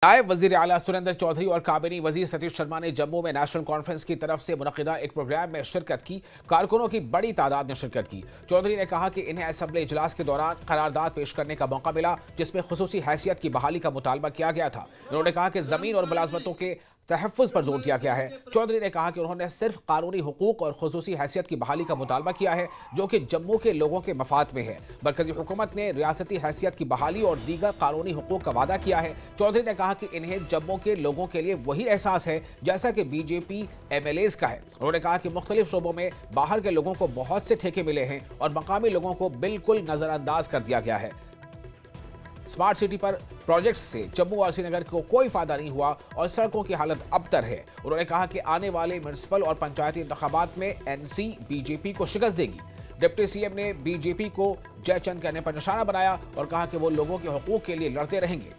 نائب وزیر اعلیٰ سریندر چودھری اور کابینی وزیر ستیش شرما نے جموں میں نیشنل کانفرنس کی طرف سے منعقدہ ایک پروگرام میں شرکت کی۔ کارکنوں کی بڑی تعداد نے شرکت کی۔ چودھری نے کہا کہ انہیں اسمبلی اجلاس کے دوران قرارداد پیش کرنے کا موقع ملا جس میں خصوصی حیثیت کی بحالی کا مطالبہ کیا گیا تھا۔ انہوں نے کہا کہ زمین اور ملازمتوں کے تحفظ پر زور دیا گیا ہے۔ چودھری نے کہا کہ انہوں نے صرف قانونی حقوق اور خصوصی حیثیت کی بحالی کا مطالبہ کیا ہے جو کہ جموں کے لوگوں کے مفاد میں ہے۔ مرکزی حکومت نے ریاستی حیثیت کی بحالی اور دیگر قانونی حقوق کا وعدہ کیا ہے۔ چودھری نے کہا کہ انہیں جموں کے لوگوں کے لیے وہی احساس ہے جیسا کہ B J P M L As کا ہے۔ انہوں نے کہا کہ مختلف شعبوں میں باہر کے لوگوں کو بہت سے ٹھیکے ملے ہیں اور مقامی لوگوں کو بالکل نظر انداز کر دیا گیا ہے۔ سمارٹ سٹی پر پروجیکٹس سے جموں اور سری نگر کو کوئی فائدہ نہیں ہوا اور سڑکوں کی حالت ابتر ہے۔ انہوں نے کہا کہ آنے والے میونسپل اور پنچایتی انتخابات میں این سی بی جے پی کو شکست دے گی۔ ڈپٹی سی ایم نے بی جے پی کو جے چند کرنے پر نشانہ بنایا اور کہا کہ وہ لوگوں کے حقوق کے لیے لڑتے رہیں گے۔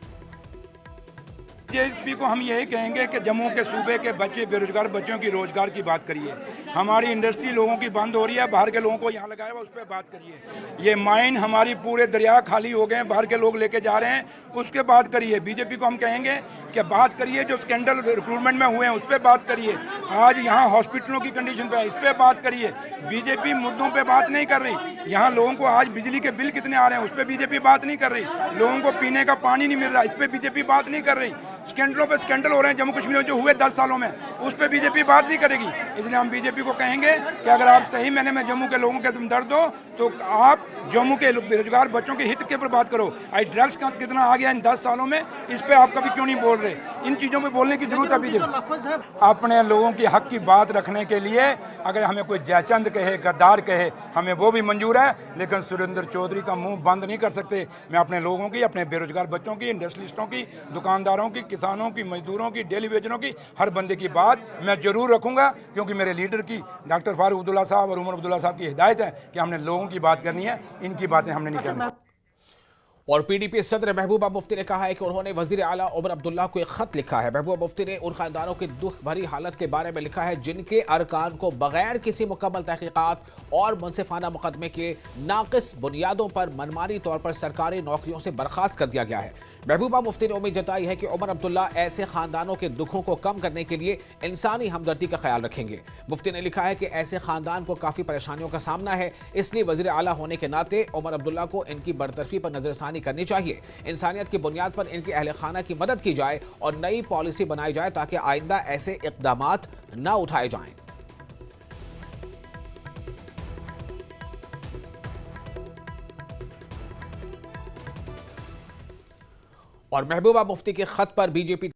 بی جے پی کو ہم یہی کہیں گے کہ جموں کے صوبے کے بچے بے روزگار بچوں کی روزگار کی بات کریے۔ ہماری انڈسٹری لوگوں کی بند ہو رہی ہے، باہر کے لوگوں کو یہاں لگایا ہوا اس پہ بات کریے۔ یہ مائن ہماری پورے دریا خالی ہو گئے ہیں، باہر کے لوگ لے کے جا رہے ہیں، اس کے بات کریے۔ بی جے پی کو ہم کہیں گے کہ بات کریے جو سکینڈل ریکروٹمنٹ میں ہوئے ہیں اس پہ بات کریے۔ آج یہاں ہاسپٹلوں کی کنڈیشن پہ اس پہ بات کریے۔ بی جے پی مدعوں پہ بات نہیں کر رہی۔ یہاں لوگوں کو آج بجلی کے بل کتنے آ رہے ہیں اس پہ بی جے پی بات نہیں کر رہی۔ لوگوں کو پینے کا پانی نہیں مل رہا اس پہ بی جے پی بات نہیں کر رہی۔ سکینڈلوں پہ سکینڈل ہو رہے ہیں جموں کشمیر میں جو ہوئے 10 سالوں میں، اس پہ بی جے پی بات نہیں کرے گی۔ اس لیے ہم بی جے پی کو کہیں گے کہ اگر آپ صحیح معنی میں جموں کے لوگوں کے ہمدرد ہو تو آپ جموں کے بے روزگار بچوں کے ہت کے اوپر بات کرو۔ آج ڈرگس کا کتنا آ گیا ان 10 سالوں میں، اس پہ آپ کبھی کیوں نہیں بول رہے؟ ان چیزوں پہ بولنے کی ضرورت ہے بی جے پی۔ اپنے لوگوں کی حق کی بات رکھنے کے لیے اگر ہمیں کوئی جے چند کہے، غدار کہے، ہمیں وہ بھی منظور ہے، لیکن سریندر چودھری کا منہ بند نہیں کر سکتے۔ میں اپنے لوگوں کی، اپنے بے روزگار بچوں کی، انڈسٹریلسٹوں کی، دکانداروں کی، کسانوں کی، مزدوروں کی، ڈیلی ویجروں کی، ہر بندے کی بات میں ضرور رکھوں گا، کیونکہ میرے لیڈر کی ڈاکٹر فاروق عبداللہ صاحب اور عمر عبداللہ صاحب کی ہدایت ہے کہ ہم نے لوگوں کی بات کرنی ہے، ان کی باتیں ہم نے نہیں کرنی۔ اور پی ڈی پی صدر محبوبہ مفتی نے کہا ہے کہ انہوں نے وزیر اعلیٰ عمر عبداللہ کو ایک خط لکھا ہے۔ محبوبہ مفتی نے ان خاندانوں کی دکھ بھری حالت کے بارے میں لکھا ہے جن کے ارکان کو بغیر کسی مکمل تحقیقات اور منصفانہ مقدمے کے ناقص بنیادوں پر منمانی طور پر سرکاری نوکریوں سے برخاست کر دیا گیا ہے۔ محبوبہ مفتی نے امید جتائی ہے کہ عمر عبداللہ ایسے خاندانوں کے دکھوں کو کم کرنے کے لیے انسانی ہمدردی کا خیال رکھیں گے۔ مفتی نے لکھا ہے کہ ایسے خاندان کو کافی پریشانیوں کا سامنا ہے، اس لیے وزیر اعلیٰ ہونے کے ناطے عمر عبداللہ کو ان کی برطرفی پر نظر ثانی کرنی چاہیے۔ انسانیت کی بنیاد پر ان کے اہل خانہ کی مدد کی جائے اور نئی پالیسی بنائی جائے تاکہ آئندہ ایسے اقدامات نہ اٹھائے جائیں۔ اور محبوبہ مفتی کے خط پر بی جے پی